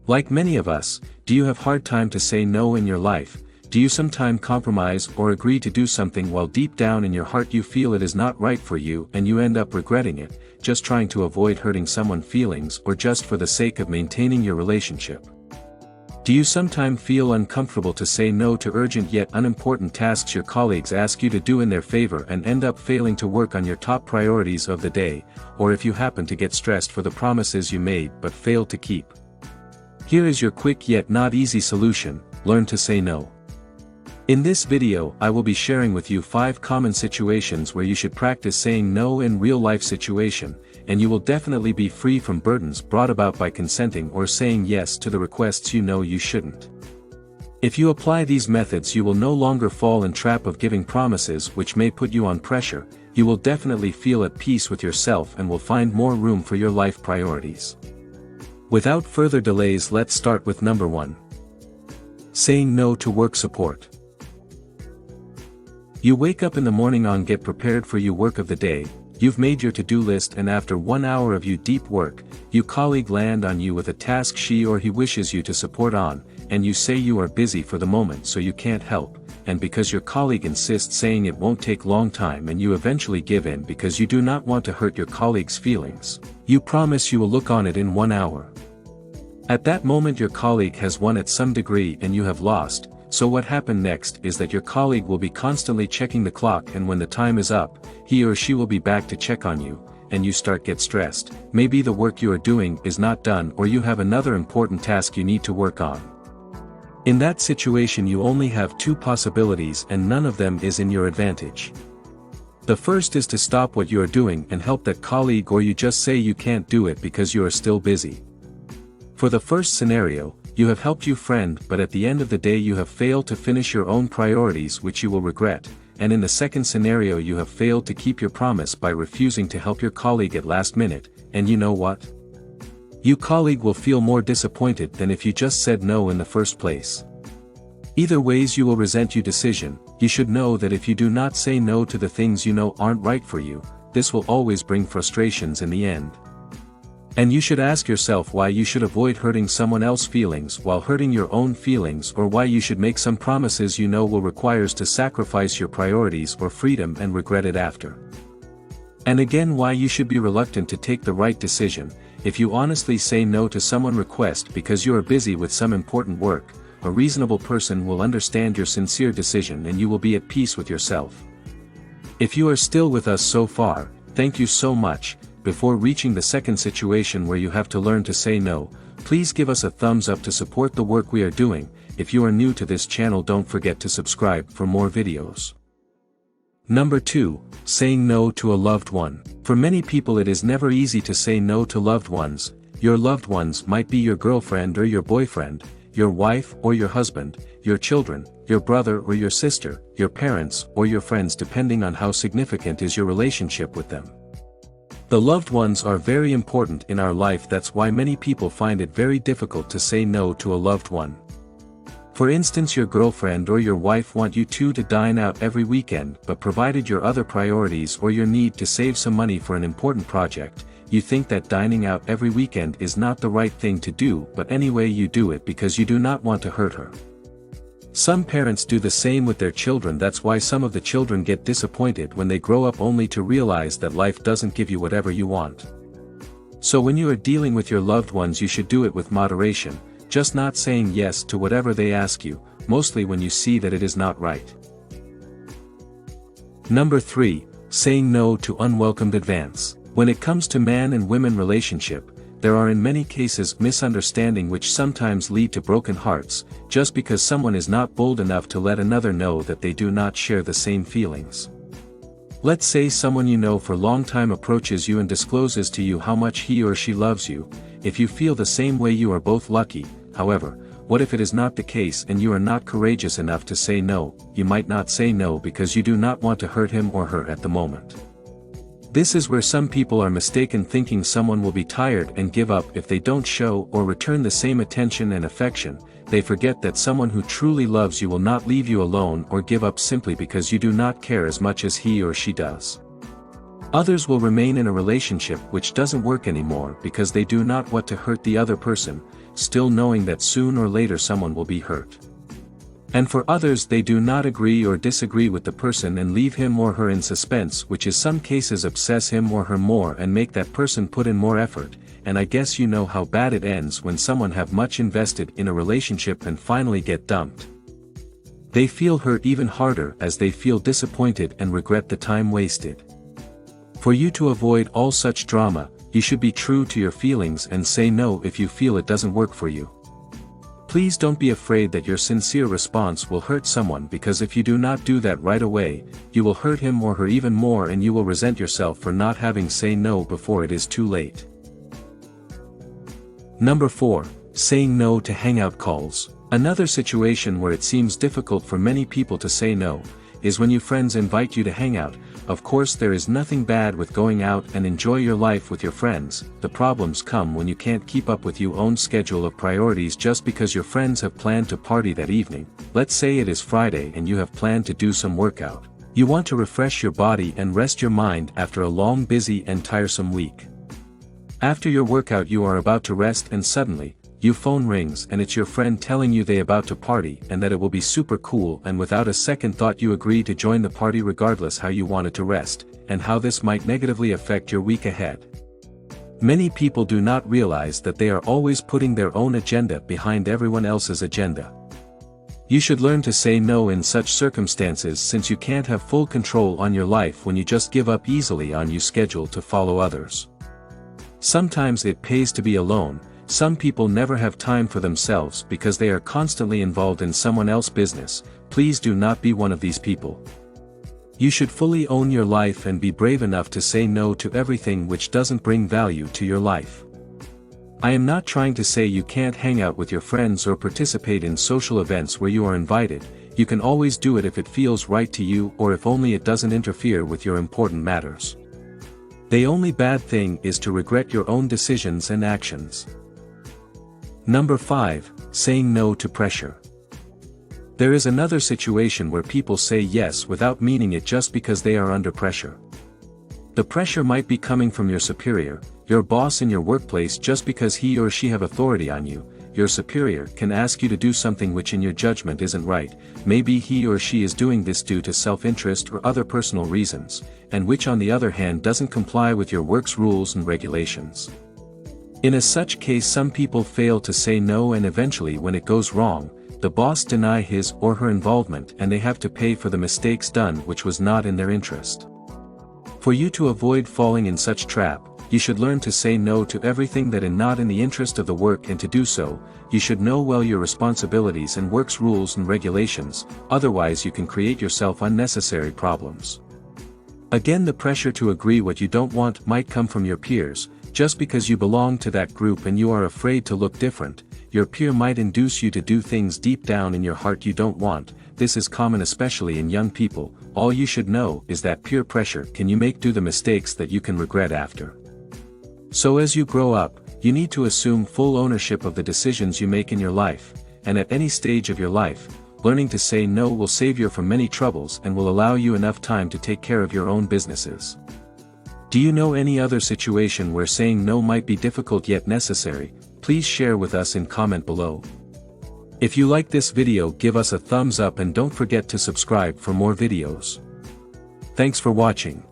Like many of us, do you have hard time to say no in your life? Do you sometimes compromise or agree to do something while deep down in your heart you feel it is not right for you and you end up regretting it, just trying to avoid hurting someone's feelings or just for the sake of maintaining your relationship? Do you sometimes feel uncomfortable to say no to urgent yet unimportant tasks your colleagues ask you to do in their favor and end up failing to work on your top priorities of the day, or if you happen to get stressed for the promises you made but failed to keep? Here is your quick yet not easy solution: learn to say no. In this video I will be sharing with you 5 common situations where you should practice saying no in real-life situation, and you will definitely be free from burdens brought about by consenting or saying yes to the requests you know you shouldn't. If you apply these methods you will no longer fall in trap of giving promises which may put you on pressure, you will definitely feel at peace with yourself and will find more room for your life priorities. Without further delays, let's start with number 1. Saying no to work support. You wake up in the morning on get prepared for your work of the day, you've made your to-do list, and after 1 hour of you deep work, your colleague land on you with a task she or he wishes you to support on, and you say you are busy for the moment so you can't help, and because your colleague insists saying it won't take long time and you eventually give in because you do not want to hurt your colleague's feelings, you promise you will look on it in 1 hour. At that moment your colleague has won at some degree and you have lost, so what happened next is that your colleague will be constantly checking the clock, and when the time is up, he or she will be back to check on you, and you get stressed. Maybe the work you are doing is not done or you have another important task you need to work on. In that situation you only have 2 possibilities and none of them is in your advantage. The first is to stop what you are doing and help that colleague, or you just say you can't do it because you are still busy. For the first scenario, you have helped your friend, but at the end of the day you have failed to finish your own priorities which you will regret, and in the second scenario you have failed to keep your promise by refusing to help your colleague at last minute, and you know what? Your colleague will feel more disappointed than if you just said no in the first place. Either ways you will resent your decision. You should know that if you do not say no to the things you know aren't right for you, this will always bring frustrations in the end. And you should ask yourself why you should avoid hurting someone else's feelings while hurting your own feelings, or why you should make some promises you know will require us to sacrifice your priorities or freedom and regret it after. And again, why you should be reluctant to take the right decision. If you honestly say no to someone's request because you are busy with some important work, a reasonable person will understand your sincere decision and you will be at peace with yourself. If you are still with us so far, thank you so much. Before reaching the second situation where you have to learn to say no, please give us a thumbs up to support the work we are doing. If you are new to this channel, don't forget to subscribe for more videos. Number 2, saying no to a loved one. For many people it is never easy to say no to loved ones. Your loved ones might be your girlfriend or your boyfriend, your wife or your husband, your children, your brother or your sister, your parents or your friends, depending on how significant is your relationship with them. The loved ones are very important in our life. That's why many people find it very difficult to say no to a loved one. For instance, your girlfriend or your wife want you two to dine out every weekend, but provided your other priorities or your need to save some money for an important project, you think that dining out every weekend is not the right thing to do, but anyway you do it because you do not want to hurt her. Some parents do the same with their children. That's why some of the children get disappointed when they grow up only to realize that life doesn't give you whatever you want. So when you are dealing with your loved ones you should do it with moderation, just not saying yes to whatever they ask you, mostly when you see that it is not right. Number 3, saying no to unwelcomed advance. When it comes to man and women relationship, there are in many cases misunderstandings which sometimes lead to broken hearts, just because someone is not bold enough to let another know that they do not share the same feelings. Let's say someone you know for a long time approaches you and discloses to you how much he or she loves you. If you feel the same way, you are both lucky. However, what if it is not the case and you are not courageous enough to say no? You might not say no because you do not want to hurt him or her at the moment. This is where some people are mistaken, thinking someone will be tired and give up if they don't show or return the same attention and affection. They forget that someone who truly loves you will not leave you alone or give up simply because you do not care as much as he or she does. Others will remain in a relationship which doesn't work anymore because they do not want to hurt the other person, still knowing that soon or later someone will be hurt. And for others, they do not agree or disagree with the person and leave him or her in suspense, which in some cases obsess him or her more and make that person put in more effort. And I guess you know how bad it ends when someone have much invested in a relationship and finally get dumped. They feel hurt even harder as they feel disappointed and regret the time wasted. For you to avoid all such drama, you should be true to your feelings and say no if you feel it doesn't work for you. Please don't be afraid that your sincere response will hurt someone, because if you do not do that right away, you will hurt him or her even more and you will resent yourself for not having say no before it is too late. Number 4. Saying no to hangout calls. Another situation where it seems difficult for many people to say no, is when your friends invite you to hang out. Of course, there is nothing bad with going out and enjoy your life with your friends. The problems come when you can't keep up with your own schedule of priorities just because your friends have planned to party that evening. Let's say it is Friday and you have planned to do some workout. You want to refresh your body and rest your mind after a long, busy and tiresome week. After your workout you are about to rest and suddenly, your phone rings and it's your friend telling you they about to party and that it will be super cool, and without a second thought you agree to join the party regardless how you wanted to rest, and how this might negatively affect your week ahead. Many people do not realize that they are always putting their own agenda behind everyone else's agenda. You should learn to say no in such circumstances, since you can't have full control on your life when you just give up easily on your schedule to follow others. Sometimes it pays to be alone. Some people never have time for themselves because they are constantly involved in someone else's business. Please do not be one of these people. You should fully own your life and be brave enough to say no to everything which doesn't bring value to your life. I am not trying to say you can't hang out with your friends or participate in social events where you are invited. You can always do it if it feels right to you, or if only it doesn't interfere with your important matters. The only bad thing is to regret your own decisions and actions. Number 5. Saying no to pressure. There is another situation where people say yes without meaning it just because they are under pressure. The pressure might be coming from your superior, your boss in your workplace, just because he or she have authority on you. Your superior can ask you to do something which in your judgment isn't right. Maybe he or she is doing this due to self-interest or other personal reasons, and which on the other hand doesn't comply with your work's rules and regulations. In such case some people fail to say no, and eventually when it goes wrong, the boss deny his or her involvement and they have to pay for the mistakes done which was not in their interest. For you to avoid falling in such trap, you should learn to say no to everything that is not in the interest of the work, and to do so, you should know well your responsibilities and work's rules and regulations, otherwise you can create yourself unnecessary problems. Again, the pressure to agree what you don't want might come from your peers. Just because you belong to that group and you are afraid to look different, your peer might induce you to do things deep down in your heart you don't want. This is common especially in young people. All you should know is that peer pressure can you make do the mistakes that you can regret after. So as you grow up, you need to assume full ownership of the decisions you make in your life, and at any stage of your life, learning to say no will save you from many troubles and will allow you enough time to take care of your own businesses. Do you know any other situation where saying no might be difficult yet necessary? Please share with us in comment below. If you like this video, give us a thumbs up and don't forget to subscribe for more videos. Thanks for watching.